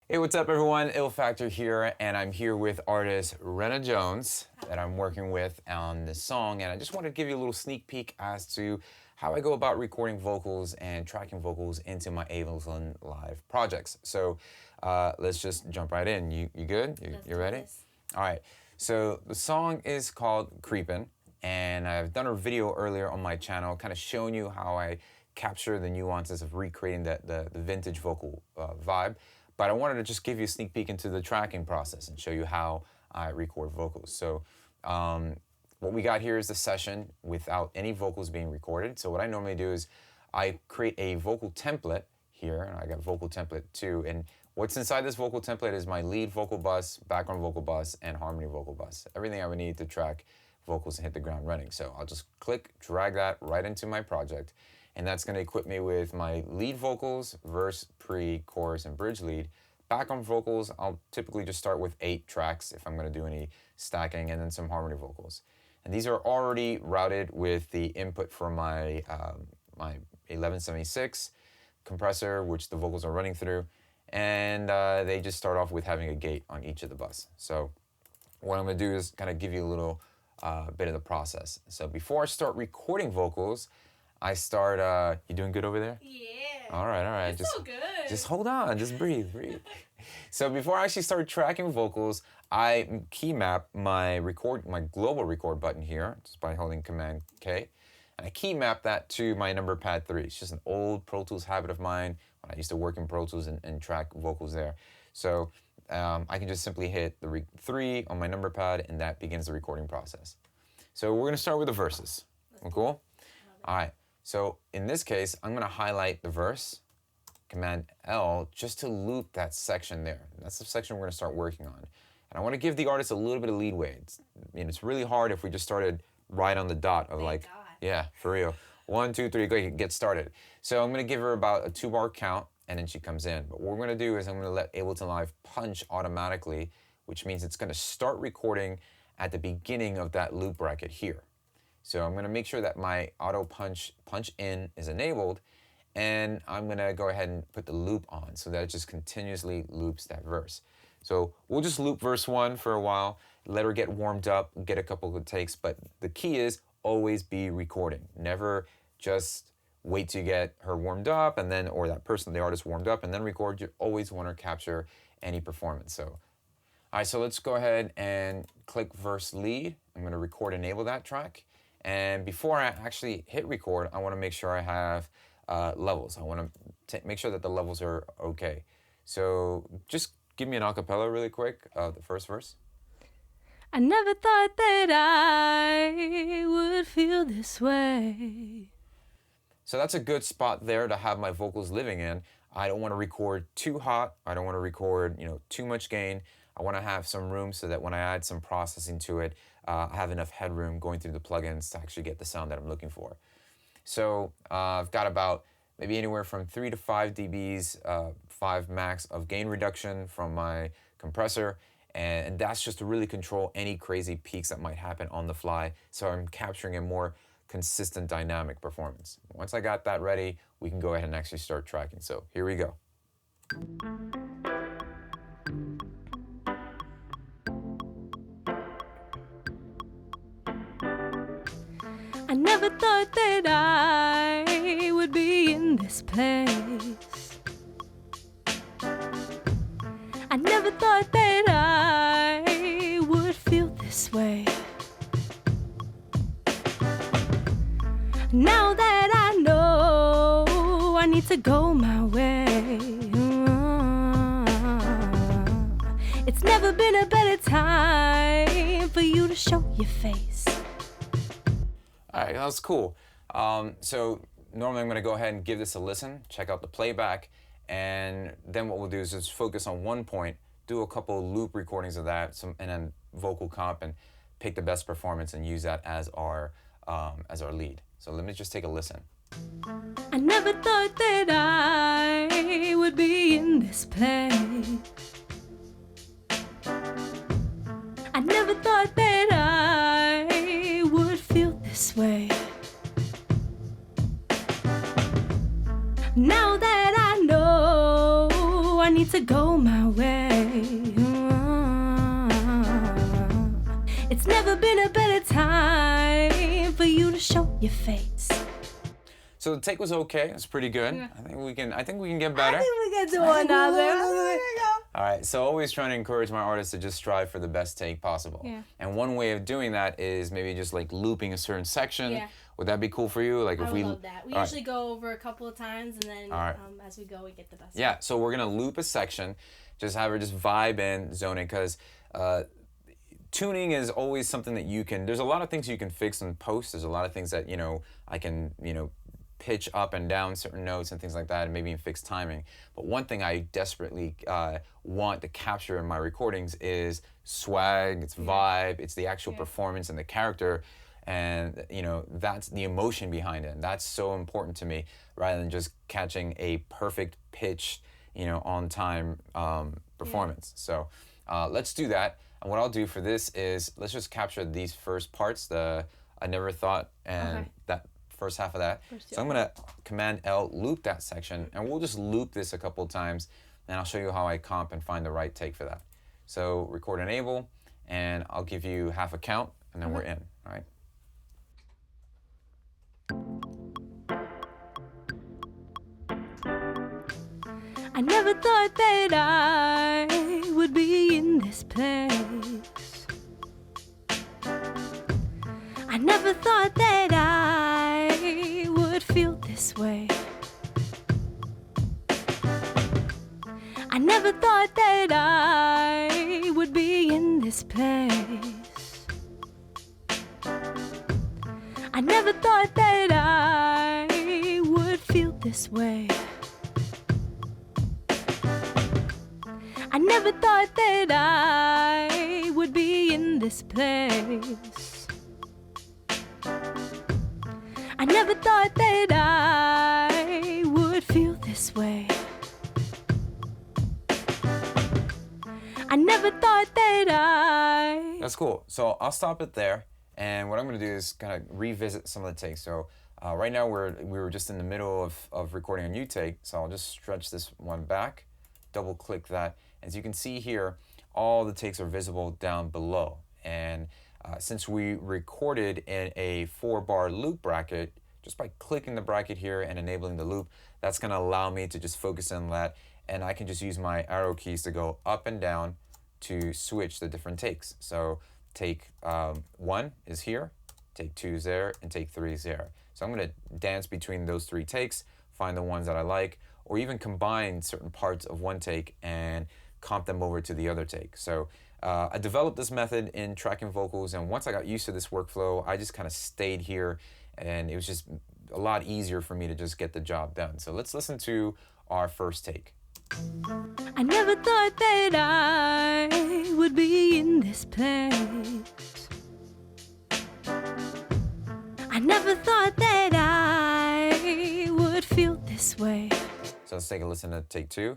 Hey, what's up, everyone? Ill Factor here, and I'm here with artist Rena Jones that I'm working with on this song. And I just wanted to give you a little sneak peek as to how I go about recording vocals and tracking vocals into my Ableton Live projects. So let's just jump right in. You good? You ready? All right. So the song is called Creepin', and I've done a video earlier on my channel kind of showing you how I capture the nuances of recreating the vintage vocal vibe. But I wanted to just give you a sneak peek into the tracking process and show you how I record vocals. So what we got here is the session without any vocals being recorded. So what I normally do is I create a vocal template here, and I got vocal template 2. And what's inside this vocal template is my lead vocal bus, background vocal bus, and harmony vocal bus. Everything I would need to track vocals and hit the ground running. So I'll just click, drag that right into my project. And that's going to equip me with my lead vocals, verse, pre, chorus, and bridge lead. Background vocals, I'll typically just start with 8 tracks if I'm going to do any stacking, and then some harmony vocals. And these are already routed with the input for my 1176 compressor, which the vocals are running through. And they just start off with having a gate on each of the bus. So what I'm going to do is kind of give you a little bit of the process. So before I start recording vocals, I start, you doing good over there? Yeah. All right. It's so good. Just hold on, just breathe. So before I actually start tracking vocals, I key map my global record button here, just by holding Command K. And I key map that to my number pad 3. It's just an old Pro Tools habit of mine when I used to work in Pro Tools and track vocals there. So I can just simply hit the 3 on my number pad, and that begins the recording process. So we're gonna start with the verses. Cool? All right. So in this case, I'm gonna highlight the verse, Command L, just to loop that section there. That's the section we're gonna start working on. And I wanna give the artist a little bit of leadway. It's really hard if we just started right on the dot of Thank God. Yeah, for real. 1, 2, 3, go, get started. So I'm gonna give her about a 2-bar count, and then she comes in. But what we're gonna do is I'm gonna let Ableton Live punch automatically, which means it's gonna start recording at the beginning of that loop bracket here. So I'm gonna make sure that my auto punch in is enabled, and I'm gonna go ahead and put the loop on so that it just continuously loops that verse. So we'll just loop verse 1 for a while, let her get warmed up, get a couple of takes, but the key is always be recording. Never just wait to get her warmed up and then, or that person, the artist warmed up and then record. You always wanna capture any performance. So, all right, so let's go ahead and click verse lead. I'm gonna record enable that track. And before I actually hit record, I wanna make sure I have levels. I wanna make sure that the levels are okay. So just give me an acapella really quick, the first verse. I never thought that I would feel this way. So that's a good spot there to have my vocals living in. I don't wanna record too hot. I don't wanna record, too much gain. I wanna have some room so that when I add some processing to it, I have enough headroom going through the plugins to actually get the sound that I'm looking for. So I've got about maybe anywhere from 3 to 5 dBs, 5 max of gain reduction from my compressor. And that's just to really control any crazy peaks that might happen on the fly. So I'm capturing a more consistent dynamic performance. Once I got that ready, we can go ahead and actually start tracking. So here we go. I never thought that I would be in this place. I never thought that I would feel this way. Now that I know I need to go my way. It's never been a better time for you to show your face. All right, that was cool. So normally I'm gonna go ahead and give this a listen, check out the playback, and then what we'll do is just focus on one point, do a couple loop recordings of that, and then vocal comp, and pick the best performance and use that as our lead. So let me just take a listen. I never thought that I would be in this place. I never thought that I would feel this way. Now that I know I need to go my way. It's never been a better time for you to show your face. So the take was okay. It's pretty good. Yeah. I think we can get better. I think we can do another. All right. So always trying to encourage my artists to just strive for the best take possible. Yeah. And one way of doing that is maybe just like looping a certain section. Yeah. Would that be cool for you? Like I if would we love that. We all right. usually go over a couple of times, and then right. As we go, we get the best. Yeah. So we're gonna loop a section, just have her just vibe in, zone in, because tuning is always something that you can. There's a lot of things you can fix in post. There's a lot of things that I can pitch up and down certain notes and things like that, and maybe even fix timing. But one thing I desperately want to capture in my recordings is swag, it's vibe, it's the actual performance and the character, and that's the emotion behind it. And that's so important to me, rather than just catching a perfect pitch, on time performance. So let's do that. And what I'll do for this is let's just capture these first parts, the I never thought and that first half of that. So I'm gonna Command L, loop that section, and we'll just loop this a couple times, and I'll show you how I comp and find the right take for that. So record enable, and I'll give you half a count, and then we're in, all right? I never thought that I would be in this place. I never thought that I would feel this way. I never thought that I would be in this place. I never thought that I would feel this way. I never thought that I would be in this place. I never thought that I would feel this way. I never thought that I... That's cool. So I'll stop it there, and what I'm going to do is kind of revisit some of the takes. So right now we were just in the middle of recording a new take, so I'll just stretch this one back, double click that. As you can see here, all the takes are visible down below. And since we recorded in a 4-bar loop bracket, just by clicking the bracket here and enabling the loop, that's gonna allow me to just focus on that. And I can just use my arrow keys to go up and down to switch the different takes. So take 1 is here, take 2 is there, and take 3 is there. So I'm gonna dance between those 3 takes, find the ones that I like, or even combine certain parts of one take and comp them over to the other take. So I developed this method in tracking vocals, and once I got used to this workflow, I just kind of stayed here, and it was just a lot easier for me to just get the job done. So let's listen to our first take. I never thought that I would be in this place. I never thought that I would feel this way. So let's take a listen to take 2.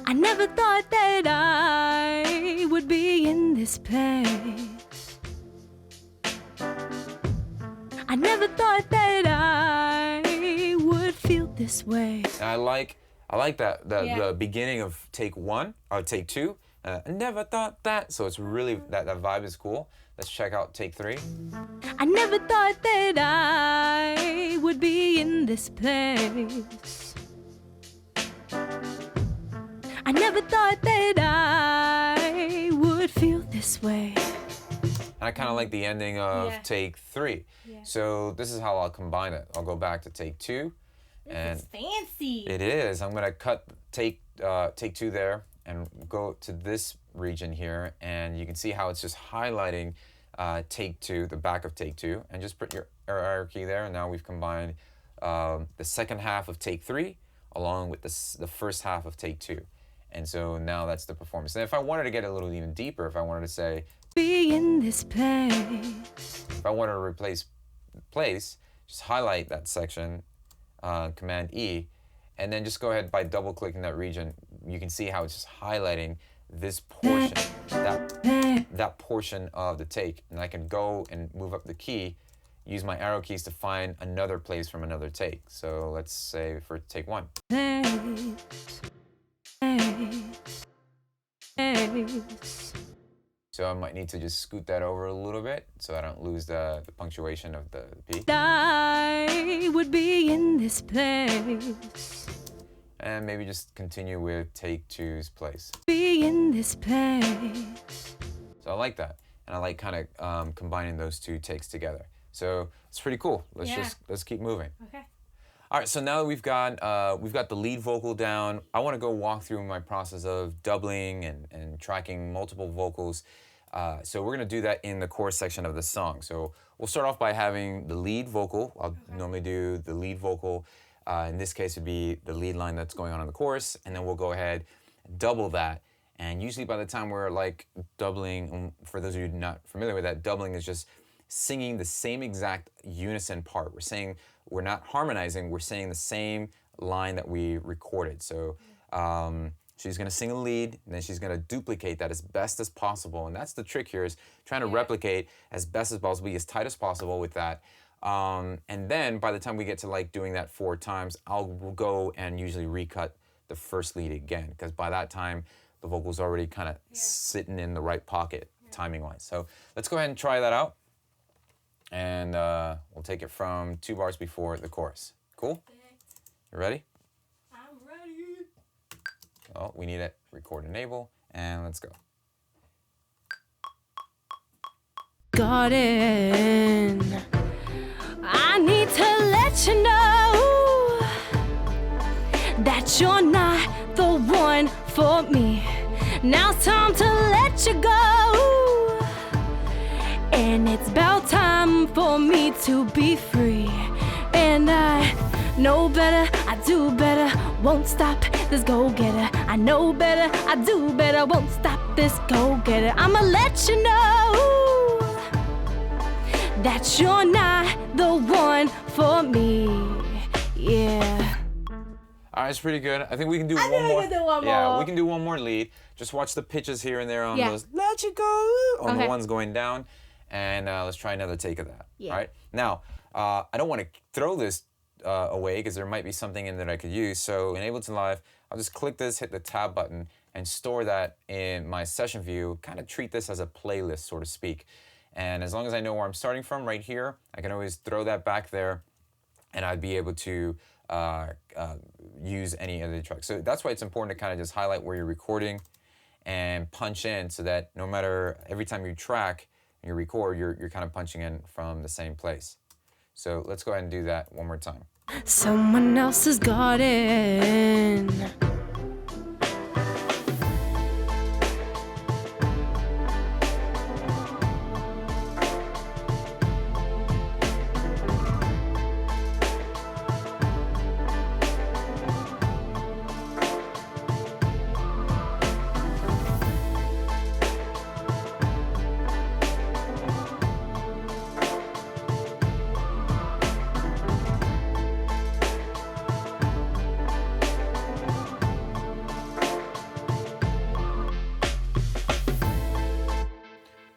I never thought that I would be in this place. I never thought that I would feel this way. And I like that the beginning of take 1 or take 2. I never thought that. So it's really that vibe is cool. Let's check out take 3. I never thought that I would be in this place. I never thought that I would feel this way. And I kind of like the ending of take 3. Yeah. So this is how I'll combine it. I'll go back to take 2. And It's fancy. it is. I'm gonna cut take 2 there and go to this region here, and you can see how it's just highlighting take 2, the back of take 2, and just put your arrow key there, and now we've combined the second half of take 3 along with the first half of take 2. And so now that's the performance. And if I wanted to get a little even deeper, if I wanted to say, be in this place. if I wanted to replace place, just highlight that section, Command E, and then just go ahead by double clicking that region. You can see how it's just highlighting this portion, that portion of the take. And I can go and move up the key, use my arrow keys to find another place from another take. So let's say for take 1. So I might need to just scoot that over a little bit so I don't lose the punctuation of the P. I would be in this place. And maybe just continue with take two's place. Be in this place. So I like that. And I like kind of combining those two takes together. So it's pretty cool. Let's keep moving. Okay. All right, so now that we've got the lead vocal down, I want to go walk through my process of doubling and tracking multiple vocals. So we're going to do that in the chorus section of the song. So we'll start off by having the lead vocal. I'll normally do the lead vocal. In this case, it'd be the lead line that's going on in the chorus, and then we'll go ahead and double that. And usually by the time we're like doubling, for those of you not familiar with that, doubling is just singing the same exact unison part. We're not harmonizing, we're saying the same line that we recorded. So she's gonna sing a lead, and then she's gonna duplicate that as best as possible. And that's the trick here, is trying to replicate as best as possible, be as tight as possible with that. And then by the time we get to like doing that 4 times, I'll go and usually recut the first lead again, because by that time, the vocal's already kind of sitting in the right pocket, timing-wise. So let's go ahead and try that out. And we'll take it from 2 bars before the chorus. Cool? You ready? I'm ready. Oh, we need it. Record enable, and let's go. Garden, I need to let you know that you're not the one for me. Now it's time to let you go, and it's about time for me to be free. And I know better, I do better, won't stop this go-getter. I know better, I do better, won't stop this go-getter. I'ma let you know that you're not the one for me. Yeah. All right, it's pretty good. I think we can do one more. We can do one Yeah, more. we can do one more lead. Just watch the pitches here and there on Yeah. those let you go on the Okay. ones going down. And let's try another take of that. Yeah. All right. Now, I don't want to throw this away because there might be something in there that I could use. So in Ableton Live, I'll just click this, hit the tab button, and store that in my session view. Kind of treat this as a playlist, so to speak. And as long as I know where I'm starting from right here, I can always throw that back there, and I'd be able to use any of the tracks. So that's why it's important to kind of just highlight where you're recording and punch in, so that no matter, every time you track, you record, you're kind of punching in from the same place. So let's go ahead and do that one more time. Someone else's garden.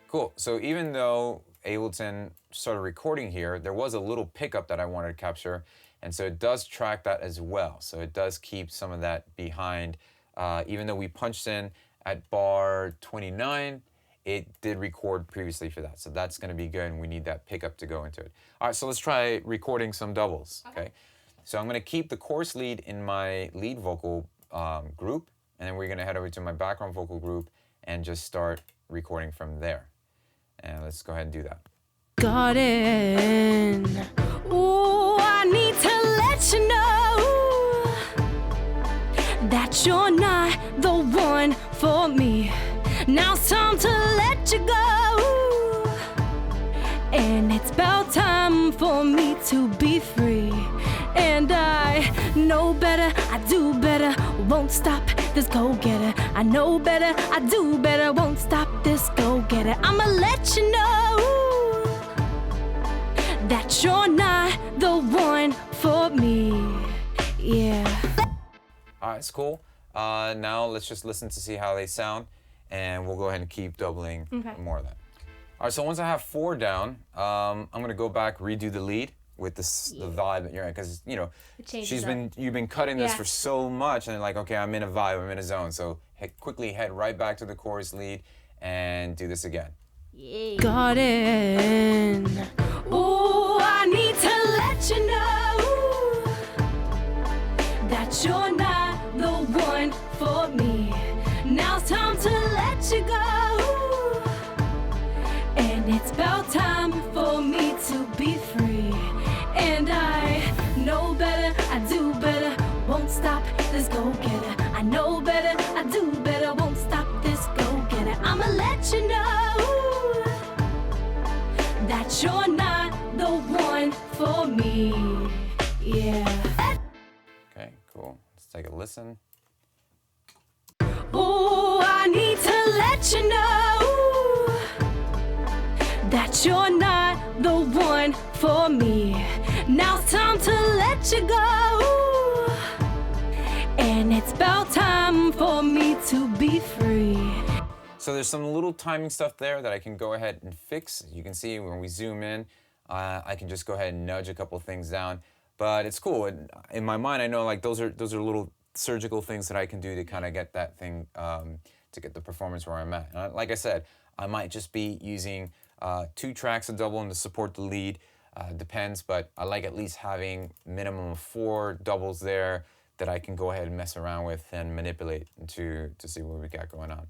Cool. So even though Ableton started recording here, there was a little pickup that I wanted to capture, and so it does track that as well. So it does keep some of that behind. Even though we punched in at bar 29, it did record previously for that. So that's going to be good, and we need that pickup to go into it. All right, so let's try recording some doubles, okay? So I'm going to keep the chorus lead in my lead vocal group, and then we're going to head over to my background vocal group and just start recording from there. And let's go ahead and do that. Garden. Ooh, I need to let you know that you're not the one for me. Now it's time to let you go, and it's about time for me to be free. And I know better, I do better, won't stop this go-getter. I know better, I do better, won't stop this go-getter. I'ma let you know that you're not the one for me. Yeah. All right, it's cool. Now let's just listen to see how they sound, and we'll go ahead and keep doubling more of that. All right, so once I have 4 down, I'm gonna go back, redo the lead, with this the vibe that you're in, because you know It changes you've been cutting this Yeah. for so much, and like, okay, I'm in a vibe, I'm in a zone, so quickly head right back to the chorus lead and do this again. Garden. Ooh, I need to let you know that you're not the one for me. Now it's time to let you go, and it's about time for me to be free. And I know better, I do better, won't stop this go-getter. I know better, I do better, won't stop this go-getter. I'ma let you know that you're not the one for me. Yeah. Okay, cool. Let's take a listen. Oh, I need to let you know that you're not the one for me. Now it's time to let you go, and it's about time for me to be free. So there's some little timing stuff there that I can go ahead and fix. You can see when we zoom in, I can just go ahead and nudge a couple things down. But it's cool. In my mind, I know like those are little surgical things that I can do to kind of get that thing, to get the performance where I'm at. And like I said, I might just be using 2 tracks of double and to support the lead. Depends, but I like at least having minimum of 4 doubles there that I can go ahead and mess around with and manipulate to see what we got going on.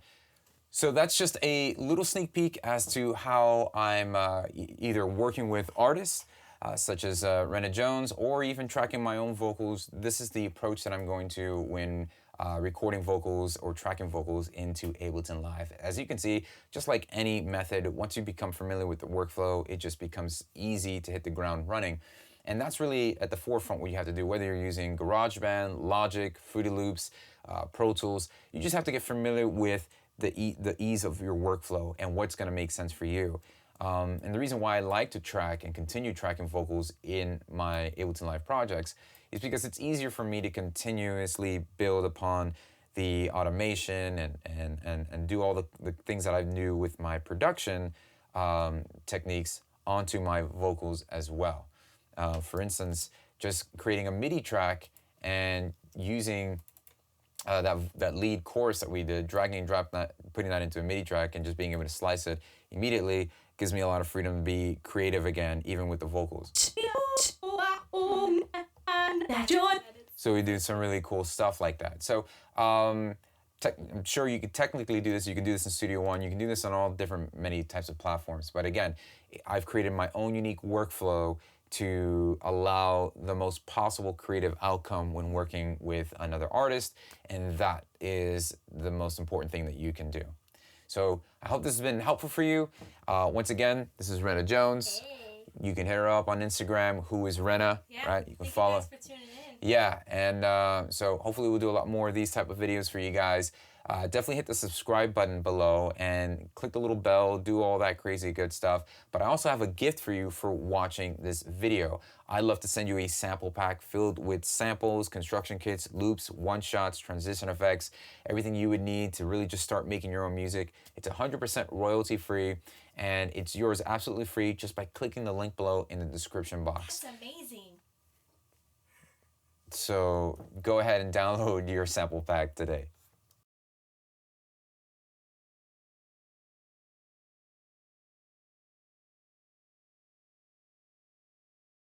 So that's just a little sneak peek as to how I'm either working with artists such as Rena Jones, or even tracking my own vocals. This is the approach that I'm going to when recording vocals or tracking vocals into Ableton Live. As you can see, just like any method, once you become familiar with the workflow, it just becomes easy to hit the ground running. And that's really at the forefront what you have to do, whether you're using GarageBand, Logic, Fruity Loops, Pro Tools. You just have to get familiar with the ease of your workflow and what's going to make sense for you. And the reason why I like to track and continue tracking vocals in my Ableton Live projects is because it's easier for me to continuously build upon the automation and do all the things that I do with my production techniques onto my vocals as well. For instance, just creating a MIDI track and using that lead chorus that we did, dragging and dropping that, putting that into a MIDI track and just being able to slice it immediately gives me a lot of freedom to be creative again, even with the vocals. So we do some really cool stuff like that. So I'm sure you could technically do this. You can do this in Studio One. You can do this on all many types of platforms. But again, I've created my own unique workflow to allow the most possible creative outcome when working with another artist, and that is the most important thing that you can do. So I hope this has been helpful for you. Once again, this is Rena Jones. Hey. You can hit her up on Instagram, who is Rena, right? You can follow. Thank you guys for tuning in. Yeah, and so hopefully we'll do a lot more of these type of videos for you guys. Definitely hit the subscribe button below and click the little bell, do all that crazy good stuff. But I also have a gift for you for watching this video. I'd love to send you a sample pack filled with samples, construction kits, loops, one-shots, transition effects, everything you would need to really just start making your own music. It's 100% royalty free, and it's yours absolutely free just by clicking the link below in the description box. That's amazing. So go ahead and download your sample pack today.